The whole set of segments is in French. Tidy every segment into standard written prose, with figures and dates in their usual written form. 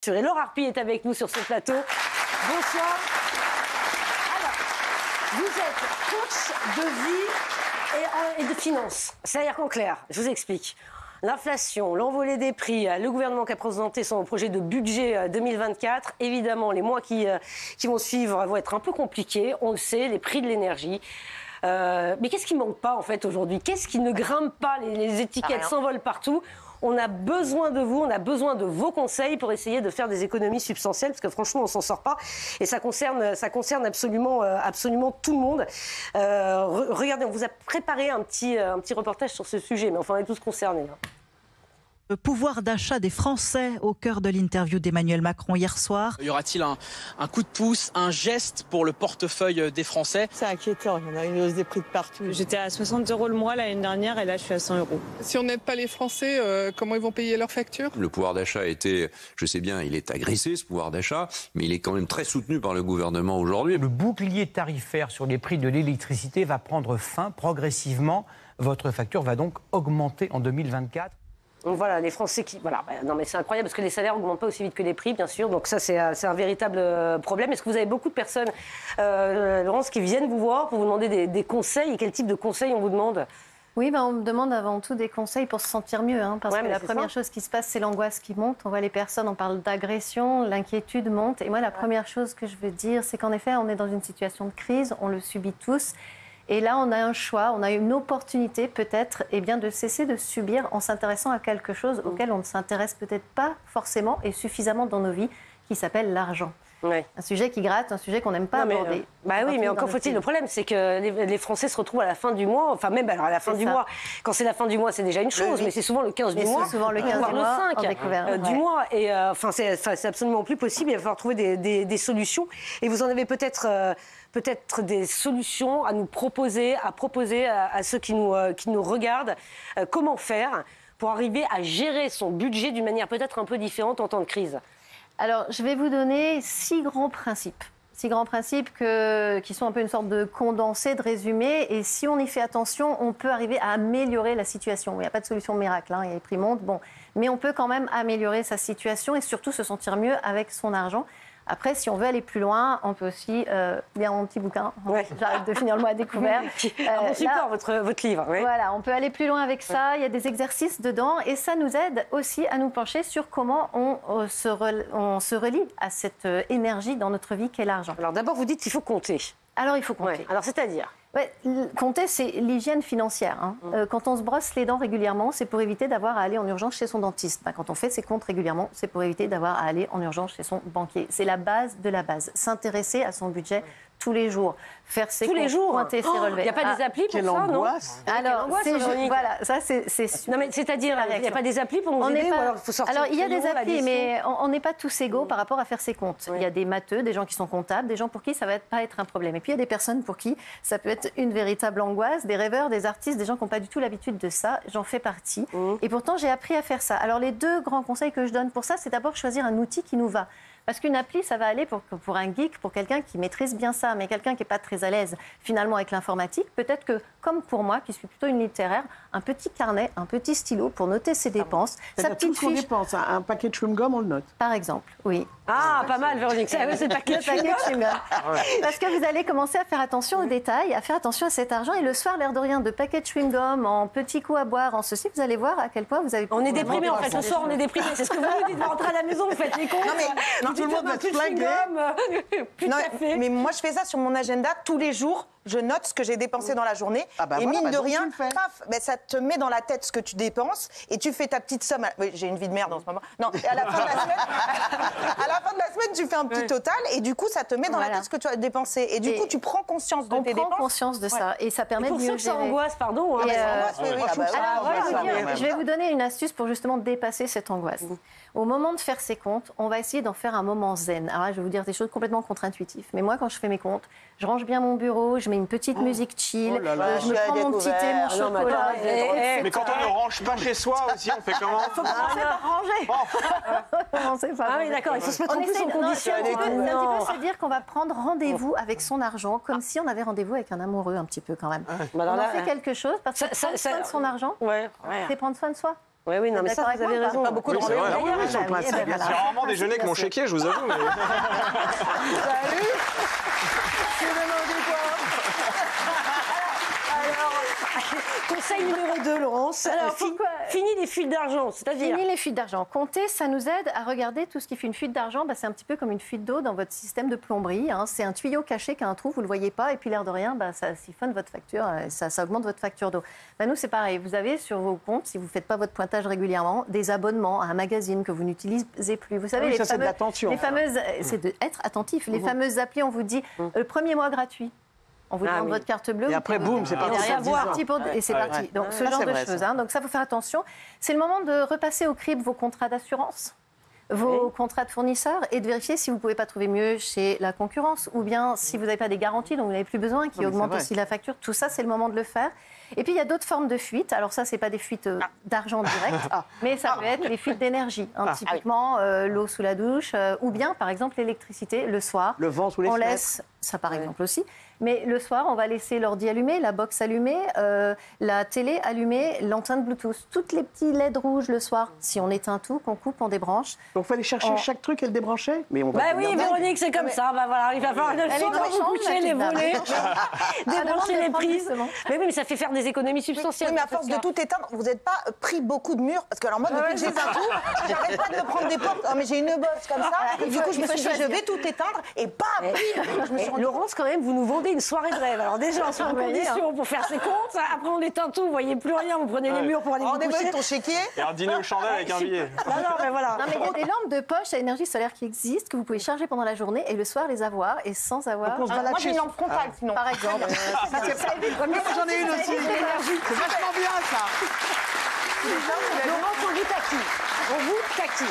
Arthur. Et Laure Harpy est avec nous sur ce plateau. Bonsoir. Alors, vous êtes coach de vie et de finance. C'est-à-dire qu'en clair, je vous explique. L'inflation, l'envolée des prix, le gouvernement qui a présenté son projet de budget 2024. Évidemment, les mois qui vont suivre vont être un peu compliqués. On le sait, les prix de l'énergie. Mais qu'est-ce qui ne manque pas en fait aujourd'hui? Qu'est-ce qui ne grimpe pas? Les étiquettes s'envolent partout. On a besoin de vous, on a besoin de vos conseils pour essayer de faire des économies substantielles, parce que franchement, on s'en sort pas. Et ça concerne absolument tout le monde. Regardez, on vous a préparé un petit reportage sur ce sujet, mais enfin, on est tous concernés. Le pouvoir d'achat des Français au cœur de l'interview d'Emmanuel Macron hier soir. Y aura-t-il un coup de pouce, un geste pour le portefeuille des Français? C'est inquiétant, il y en a une hausse des prix de partout. J'étais à 60 € le mois l'année dernière et là je suis à 100 €. Si on n'aide pas les Français, comment ils vont payer leurs factures? Le pouvoir d'achat a été, je sais bien, il est agressé ce pouvoir d'achat, mais il est quand même très soutenu par le gouvernement aujourd'hui. Le bouclier tarifaire sur les prix de l'électricité va prendre fin progressivement. Votre facture va donc augmenter en 2024. Donc voilà, les Français qui... Voilà, non mais c'est incroyable parce que les salaires n'augmentent pas aussi vite que les prix, bien sûr. Donc ça, c'est un véritable problème. Est-ce que vous avez beaucoup de personnes, Laurence, qui viennent vous voir pour vous demander des conseils? Et quel type de conseils on vous demande? Oui, on me demande avant tout des conseils pour se sentir mieux. Parce que la première chose qui se passe, c'est l'angoisse qui monte. On voit les personnes, on parle d'agression, l'inquiétude monte. Et moi, la première chose que je veux dire, c'est qu'en effet, on est dans une situation de crise, on le subit tous. Et là, on a un choix, on a une opportunité peut-être de cesser de subir en s'intéressant à quelque chose auquel on ne s'intéresse peut-être pas forcément et suffisamment dans nos vies, qui s'appelle l'argent. Ouais. Un sujet qui gratte, un sujet qu'on n'aime pas aborder. Oui, mais encore faut-il. Le problème, c'est que les Français se retrouvent à la fin du mois, enfin même à la fin du mois. Quand c'est la fin du mois, c'est déjà une chose, mais c'est souvent le 15 du mois, souvent le 15 voire le 5 du mois. Et c'est absolument plus possible. Il va falloir trouver des solutions. Et vous en avez peut-être des solutions à nous proposer, à ceux qui nous regardent. Comment faire pour arriver à gérer son budget d'une manière peut-être un peu différente en temps de crise? Alors, je vais vous donner 6 grands principes. 6 grands principes qui sont un peu une sorte de condensé, de résumé. Et si on y fait attention, on peut arriver à améliorer la situation. Il n'y a pas de solution miracle, il y a les prix montent, mais on peut quand même améliorer sa situation et surtout se sentir mieux avec son argent. Après, si on veut aller plus loin, on peut aussi lire mon petit bouquin. J'arrête de finir le mois à découvert. Un bon support, votre livre. Oui. Voilà, on peut aller plus loin avec ça. Il y a des exercices dedans et ça nous aide aussi à nous pencher sur comment on se relie à cette énergie dans notre vie qu'est l'argent. Alors d'abord, vous dites qu'il faut compter. Alors, il faut compter. Ouais. Alors, c'est-à-dire compter, c'est l'hygiène financière. Quand on se brosse les dents régulièrement, c'est pour éviter d'avoir à aller en urgence chez son dentiste. Quand on fait ses comptes régulièrement, c'est pour éviter d'avoir à aller en urgence chez son banquier. C'est la base de la base. S'intéresser à son budget tous les jours. Faire ses comptes, pointer ses relevés. Il n'y a pas des applis pour ça, non? Alors, voilà, ça c'est... Non, mais c'est-à-dire, il n'y a pas des applis pour nous aider ou alors il faut sortir? Alors, il y a des applis, mais on n'est pas tous égaux par rapport à faire ses comptes. Il y a des matheux, des gens qui sont comptables, des gens pour qui ça ne va pas être un problème. Et puis, il y a des personnes pour qui ça peut être une véritable angoisse, des rêveurs, des artistes, des gens qui n'ont pas du tout l'habitude de ça. J'en fais partie. Et pourtant, j'ai appris à faire ça. Alors, les 2 grands conseils que je donne pour ça, c'est d'abord choisir un outil qui nous va. Parce qu'une appli, ça va aller pour un geek, pour quelqu'un qui maîtrise bien ça, mais quelqu'un qui n'est pas très à l'aise finalement avec l'informatique. Peut-être que, comme pour moi, qui suis plutôt une littéraire, un petit carnet, un petit stylo pour noter ses dépenses. Sa petite fiche. Dépense, un paquet de chewing-gum, on le note. Par exemple, oui. Ah, pas mal, Véronique. C'est le paquet de chewing-gum. Parce que vous allez commencer à faire attention aux détails, à faire attention à cet argent. Et le soir, l'air de rien, de paquets de chewing-gum, en petits coups à boire, en ceci, vous allez voir à quel point vous avez... On est déprimé, en fait. Ce soir, on est déprimé. C'est ce que vous nous dites. Vous rentrez à la maison, vous faites les comptes. Non, tout le monde va être flingué. Plus de café. Mais moi, je fais ça sur mon agenda tous les jours. Je note ce que j'ai dépensé dans la journée. Et mine de rien, paf, ça te met dans la tête ce que tu dépenses et tu fais ta petite somme. Oui, j'ai une vie de merde en ce moment. Non, et à la fin de la semaine, tu fais un petit total et du coup, ça te met dans la tête ce que tu as dépensé. Et du coup, tu prends conscience de tes dépenses. On prend conscience de ça et ça permet de mieux gérer. Ça angoisse, pardon. Je vais vous donner une astuce pour justement dépasser cette angoisse. Au moment de faire ses comptes, on va essayer d'en faire un moment zen. Alors là, je vais vous dire des choses complètement contre-intuitives. Mais moi, quand je fais mes comptes, je range bien mon bureau, je mets une petite musique chill, je me prends mon petit thé, mon chocolat. Mais quand on ne range pas chez soi aussi, on fait comment? Il faut commencer par ranger. Ah oui, d'accord, il faut se mettre en plus en condition. C'est un petit peu se dire qu'on va prendre rendez-vous avec son argent, comme si on avait rendez-vous avec un amoureux un petit peu quand même. On en fait quelque chose, parce que prendre soin de son argent, c'est prendre soin de soi. Oui, non, mais ça, vous avez raison. Pas beaucoup de rendez-vous. Oui, sur le principe. J'ai rarement déjeuné avec mon chéquier, je vous avoue. Mais... Salut. Tu veux demander quoi? Conseil numéro 2, Laurence. Alors, Fini les fuites d'argent, c'est-à-dire... Fini les fuites d'argent. Compter, ça nous aide à regarder tout ce qui fait une fuite d'argent. C'est un petit peu comme une fuite d'eau dans votre système de plomberie. C'est un tuyau caché qui a un trou, vous ne le voyez pas, et puis l'air de rien, ça siphonne votre facture, ça augmente votre facture d'eau. Nous, c'est pareil. Vous avez sur vos comptes, si vous ne faites pas votre pointage régulièrement, des abonnements à un magazine que vous n'utilisez plus. Vous savez, c'est de l'attention. C'est d'être attentif. Les fameuses applis, on vous dit le premier mois gratuit. On vous demande votre carte bleue. Et après, boum, c'est parti. Et c'est parti. Donc, ce genre de choses. Donc, ça, il faut faire attention. C'est le moment de repasser au crible vos contrats d'assurance, vos contrats de fournisseurs et de vérifier si vous ne pouvez pas trouver mieux chez la concurrence ou bien si vous n'avez pas des garanties dont vous n'avez plus besoin, qui augmentent aussi la facture. Tout ça, c'est le moment de le faire. Et puis, il y a d'autres formes de fuites. Alors ça, ce n'est pas des fuites d'argent direct, mais ça peut être les fuites d'énergie. Typiquement, l'eau sous la douche ou bien, par exemple, l'électricité le soir. Le vent sous les fenêtres. On laisse, ça par exemple aussi. Mais le soir, on va laisser l'ordi allumé, la box allumée, la télé allumée, l'antenne Bluetooth. Toutes les petits LED rouges le soir. Si on éteint tout, qu'on coupe, on débranche. Donc, il faut aller chercher chaque truc et le débrancher. Mais on va oui, Véronique, c'est comme ça. Voilà, il va falloir une leçon pour vous coucher, les volets, débrancher les prises. Mais oui, mais ça fait faire des économies substantielles. Oui, mais à force de tout éteindre, vous n'êtes pas pris beaucoup de murs. Parce que alors moi, depuis que j'éteins tout, j'arrête pas de me prendre des portes. Mais j'ai une bosse comme ça. Et du coup, je me suis dit, je vais tout éteindre. Et bam, Laurence, quand même, vous nous vendez une soirée de rêve. Alors déjà, on se met en condition pour faire ses comptes. Après, on éteint tout, vous voyez plus rien, vous prenez les murs pour aller vous coucher. Rendez-vous avec ton chéquier. Et un dîner aux chandelles avec un billet. Non, mais voilà. Non, mais il y a des lampes de poche à énergie solaire qui existent, que vous pouvez charger pendant la journée et le soir les avoir et sans avoir... Moi, j'ai une lampe frontale, sinon. Par exemple. J'en ai une aussi. C'est vachement bien, ça. Laurence, on vous taquine. On vous taquine.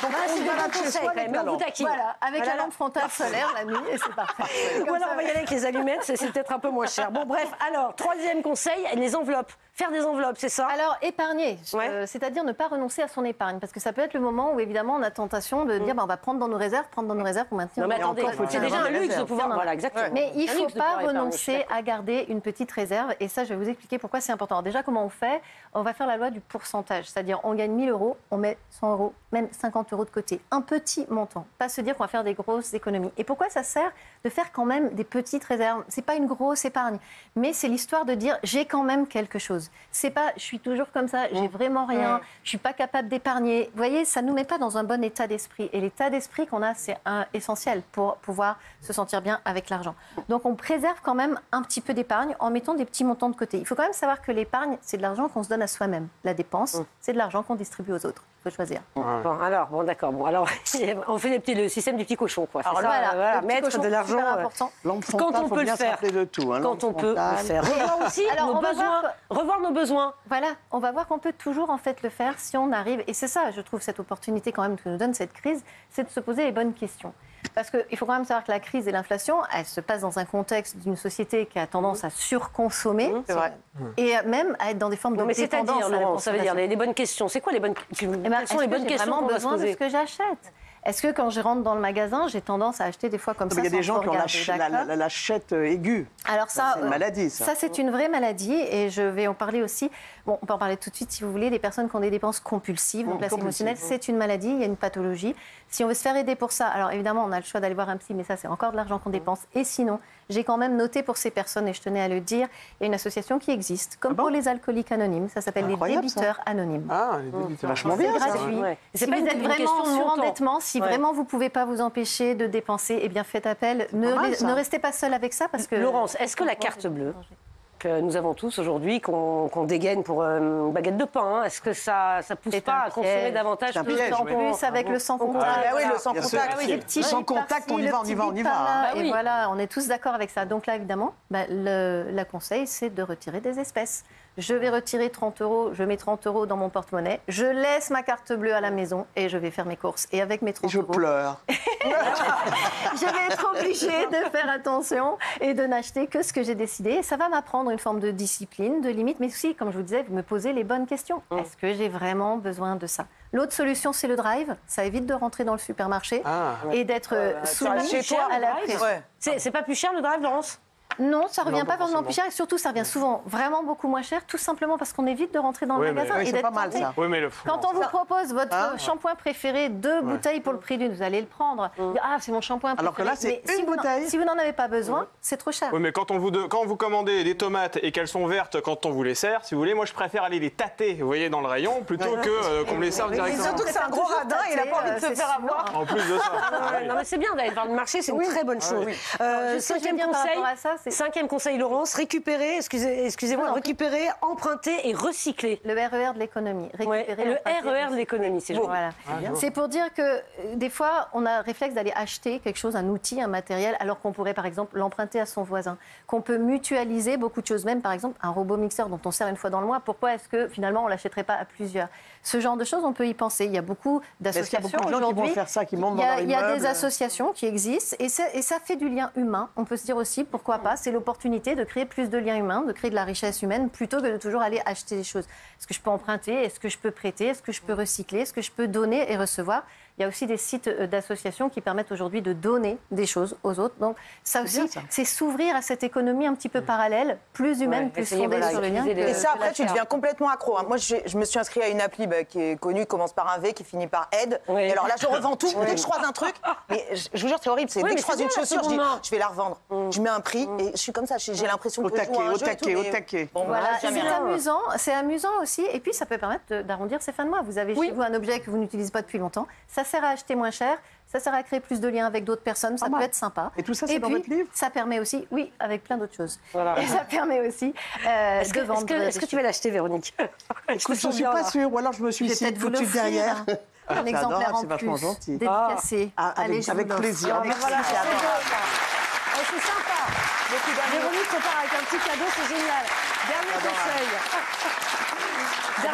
Donc, on se balade chez soi avec la lampe. Voilà, avec la lampe frontale solaire la nuit et c'est parfait. Ou alors on va y aller avec les allumettes, c'est peut-être un peu moins cher. Bon bref, alors, troisième conseil, les enveloppes. Faire des enveloppes, c'est ça? Alors, épargner, c'est-à-dire ne pas renoncer à son épargne. Parce que ça peut être le moment où, évidemment, on a tentation de dire on va prendre dans nos réserves pour maintenir. Non, mais attendez, c'est déjà un luxe de pouvoir. Voilà, exactement. Mais il ne faut pas renoncer à garder une petite réserve. Et ça, je vais vous expliquer pourquoi c'est important. Alors, déjà, comment on fait? On va faire la loi du pourcentage. C'est-à-dire, on gagne 1 000 €, on met 100 €, même 50 € de côté. Un petit montant. Pas se dire qu'on va faire des grosses économies. Et pourquoi ça sert de faire quand même des petites réserves? C'est pas une grosse épargne, mais c'est l'histoire de dire j'ai quand même quelque chose. C'est pas je suis toujours comme ça, j'ai vraiment rien, je suis pas capable d'épargner. Vous voyez, ça nous met pas dans un bon état d'esprit. Et l'état d'esprit qu'on a, c'est essentiel pour pouvoir se sentir bien avec l'argent. Donc on préserve quand même un petit peu d'épargne en mettant des petits montants de côté. Il faut quand même savoir que l'épargne, c'est de l'argent qu'on se donne à soi-même. La dépense, c'est de l'argent qu'on distribue aux autres. Il faut choisir. Bon, d'accord. Bon, alors, on fait le système du petit cochon, quoi. Alors voilà, mettre de l'argent quand on peut le faire. Quand on peut le faire. Revoir nos besoins. Voilà, on va voir qu'on peut toujours en fait le faire si on arrive. Et c'est ça, je trouve, cette opportunité quand même que nous donne cette crise, c'est de se poser les bonnes questions. Parce qu'il faut quand même savoir que la crise et l'inflation, elles se passent dans un contexte d'une société qui a tendance à surconsommer. C'est vrai. Et même à être dans des formes de dépendance. C'est-à-dire, Laurent, ça veut dire les bonnes questions. C'est quoi les bonnes questions? Quelles sont les bonnes questions qu'on doit se poser? Est-ce que j'ai vraiment besoin de ce que j'achète? Est-ce que quand je rentre dans le magasin, j'ai tendance à acheter des fois comme ça? Il y a des gens qui ont la lâchette aiguë. Alors ça, c'est une maladie, ça. Ça, c'est une vraie maladie et je vais en parler aussi. Bon, on peut en parler tout de suite si vous voulez. Les personnes qui ont des dépenses compulsives, donc émotionnelles, c'est une maladie, il y a une pathologie. Si on veut se faire aider pour ça, alors évidemment, on a le choix d'aller voir un psy, mais ça, c'est encore de l'argent qu'on dépense. Et sinon, j'ai quand même noté pour ces personnes, et je tenais à le dire, il y a une association qui existe, comme pour les alcooliques anonymes, ça s'appelle les débiteurs anonymes. Ah, les débiteurs, vachement bien, ça. C'est gratuit. Si vous êtes vraiment sur endettement, si vraiment vous ne pouvez pas vous empêcher de dépenser, eh bien faites appel. Ne restez pas seul avec ça parce que... Laurence, est-ce que la carte bleue que nous avons tous aujourd'hui, qu'on dégaine pour une baguette de pain, est-ce que ça pousse pas à consommer davantage en plus avec le sans contact? Oui, le sans contact. Sans contact, on y va. Et voilà, on est tous d'accord avec ça. Donc là, évidemment, le conseil, c'est de retirer des espèces. Je vais retirer 30 €, je mets 30 € dans mon porte-monnaie, je laisse ma carte bleue à la maison et je vais faire mes courses. Et avec mes 30 €... Je pleure. Je vais être obligée de faire attention et de n'acheter que ce que j'ai décidé. Et ça va m'apprendre une forme de discipline, de limite, mais aussi, comme je vous disais, de me poser les bonnes questions. Est-ce que j'ai vraiment besoin de ça? L'autre solution, c'est le drive. Ça évite de rentrer dans le supermarché et d'être soumis à la pression. C'est pas plus cher le drive, Laurence? Non, ça revient Non, pas pas vraiment plus cher forcément. et surtout ça revient souvent vraiment beaucoup moins cher, tout simplement parce qu'on évite de rentrer dans le magasin et c'est d'être pas mal tenté. ça. Oui, mais Quand on vous propose votre shampoing préféré, 2 bouteilles pour le prix d'une, vous allez le prendre. Ah, c'est mon shampoing préféré. Alors que là, c'est Mais une bouteille. Si vous n'en avez pas besoin, c'est trop cher. Oui, mais quand vous commandez des tomates et qu'elles sont vertes quand on vous les sert, si vous voulez, moi je préfère aller les tâter, vous voyez, dans le rayon, plutôt que qu'on me les serve Et directement. surtout que c'est un gros radin, il n'a pas envie de se faire avoir. En plus de ça. Non, mais c'est bien d'aller voir le marché, c'est une très bonne chose. Cinquième bien par conseil, rapport à ça, c'est- cinquième conseil, Laurence, récupérer, excusez-moi, Non, récupérer, emprunter et recycler. Le RER de l'économie. Ouais, Récupérer, le emprunter, RER de l'économie, c'est joli. Voilà. C'est pour dire que des fois, on a le réflexe d'aller acheter quelque chose, un outil, un matériel, alors qu'on pourrait par exemple l'emprunter à son voisin. Qu'on peut mutualiser beaucoup de choses, même par exemple un robot mixeur dont on sert une fois dans le mois. Pourquoi est-ce que finalement on ne l'achèterait pas à plusieurs? Ce genre de choses, on peut y penser. Il y a beaucoup d'associations Est-ce qu'il y a beaucoup de gens qui vont faire ça, qui montent dans leur Il y a des immeuble? associations qui existent et ça fait du lien humain. On peut se dire aussi, pourquoi pas, c'est l'opportunité de créer plus de liens humains, de créer de la richesse humaine, plutôt que de toujours aller acheter des choses. Est-ce que je peux emprunter? Est-ce que je peux prêter? Est-ce que je peux recycler? Est-ce que je peux donner et recevoir? Il y a aussi des sites d'associations qui permettent aujourd'hui de donner des choses aux autres. Donc ça aussi, c'est s'ouvrir à cette économie un petit peu paralèle, plus humaine, plus fondée sur le lien. Et ça, après, tu deviens complètement accro. Moi, je me suis inscrite à une appli qui est connue, qui commence par un V, qui finit par Aide. Et alors là, je revends tout. Dès que je croise un truc, mais je vous jure, c'est horrible. Dès que je croise une chaussure, je dis, je vais la revendre. Je mets un prix et je suis comme ça. J'ai l'impression que je joue à un jeu et tout, mais- taquet. Bon, Voilà, voilà, c'est amusant aussi. Et puis, ça peut permettre d'arrondir ses fins de mois. Vous avez chez vous un objet que vous n'utilisez pas depuis longtemps. Ça sert à acheter moins cher. Ça sert à créer plus de liens avec d'autres personnes. Ça peut être sympa. Et tout ça, c'est dans votre livre? Ça permet aussi, oui, avec plein d'autres choses. Voilà. Et ça permet aussi de vendre. Est-ce que tu vas l'acheter, Véronique? Écoute, je ne suis pas sûre. Ou alors je me suis ici tout de suite derrière. Un exemplaire en c'est vachement plus, gentil. dédicacé. Avec je vous l'offre. plaisir. Voilà, c'est sympa. Véronique repart avec un petit cadeau, c'est génial. Dernier conseil.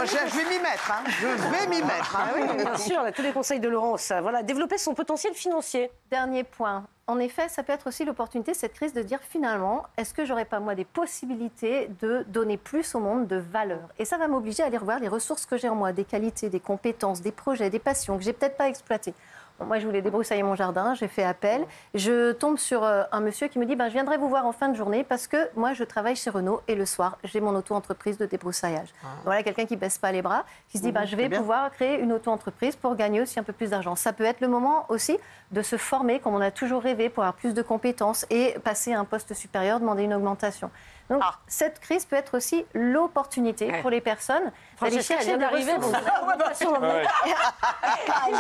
Je vais m'y mettre. Je vais m'y mettre. Ah oui, bien sûr, on a tous les conseils de Laurence. Voilà, développer son potentiel financier. Dernier point. En effet, ça peut être aussi l'opportunité, cette crise, de dire finalement, est-ce que j'aurais pas moi des possibilités de donner plus au monde de valeur? Et ça va m'obliger à aller revoir les ressources que j'ai en moi, des qualités, des compétences, des projets, des passions que j'ai peut-être pas exploitées. Bon, moi, je voulais débroussailler mon jardin, j'ai fait appel. Je tombe sur un monsieur qui me dit, je viendrai vous voir en fin de journée parce que moi, je travaille chez Renault et le soir, j'ai mon auto-entreprise de débroussaillage. Voilà, quelqu'un qui baisse pas les bras, qui se dit, je vais pouvoir créer une auto-entreprise pour gagner aussi un peu plus d'argent. Ça peut être le moment aussi de se former, comme on a toujours rêvé, pour avoir plus de compétences et passer à un poste supérieur, demander une augmentation. Donc, cette crise peut être aussi l'opportunité pour les personnes d'aller chercher des ressources.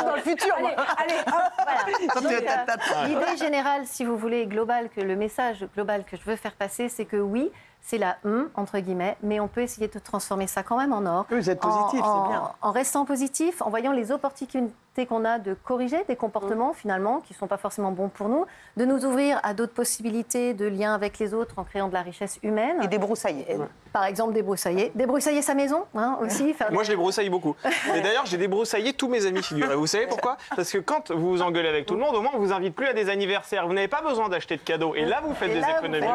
Dans le futur, moi. Allez, hop, voilà. L'idée générale, si vous voulez, globale, que le message global que je veux faire passer, c'est que oui, c'est la entre guillemets, mais on peut essayer de transformer ça quand même en or. Vous êtes positif, c'est bien. En restant positif, en voyant les opportunités qu'on a de corriger des comportements finalement qui ne sont pas forcément bons pour nous, de nous ouvrir à d'autres possibilités de liens avec les autres en créant de la richesse humaine. Et débroussailler. Par exemple, débroussailler sa maison aussi. Moi, je les broussaille beaucoup. Et d'ailleurs, j'ai débroussaillé tous mes amis, figurez. Vous savez pourquoi? Parce que quand vous vous engueulez avec tout le monde, au moins, on vous invite plus à des anniversaires. Vous n'avez pas besoin d'acheter de cadeaux. Et là, vous faites des économies.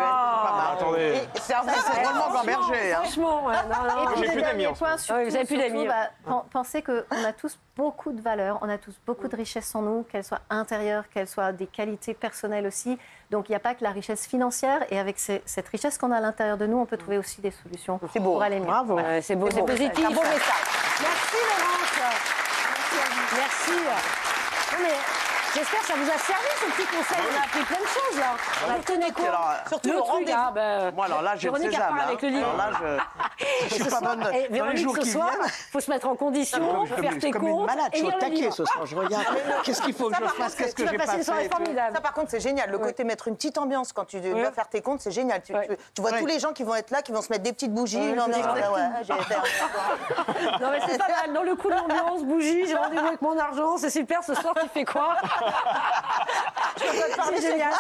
Attendez. C'est vraiment Gamberger. Franchement, Et puis, J'ai plus d'amis en ce moment. Vous n'avez plus d'amis. Pensez qu'on a tous beaucoup de valeurs, on a tous beaucoup de richesses en nous, qu'elles soient intérieures, qu'elles soient des qualités personnelles aussi. Donc il n'y a pas que la richesse financière. Et avec cette richesse qu'on a à l'intérieur de nous, on peut trouver aussi des solutions pour aller mieux. Bravo. C'est beau, c'est positif. C'est un beau message. Merci Laurence. Merci. Non, mais j'espère que ça vous a servi ce petit conseil. On a appris plein de choses là. Vous retenez quoi? Surtout le le truc, rendez-vous. Moi, alors là, j'ai le Véronique sésame. repart avec le livre. Alors là, je suis pas bonne. Dans les Véronique, jours ce qui soir, viennent. il faut se mettre en condition, faire tes comme une comptes malade, je et suis au lire le taquet livre. ce soir. Je regarde. Qu'est-ce qu'il faut que je fasse? Qu'est-ce que Tu j'ai vas pas passer une soirée fait? formidable. Ça, par contre, c'est génial. Le côté mettre une petite ambiance quand tu dois faire tes comptes, c'est génial. Tu vois tous les gens qui vont être là, qui vont se mettre des petites bougies. Non, mais c'est pas mal. Dans le coup, l'ambiance, bougie, j'ai rendez-vous avec mon argent, c'est super. Ce soir, tu fais quoi? C'est génial.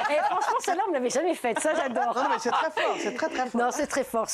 Et franchement, celle-là, on ne l'avait jamais faite. Ça, j'adore. Non, mais c'est très fort. C'est très, très fort. Non, c'est très fort.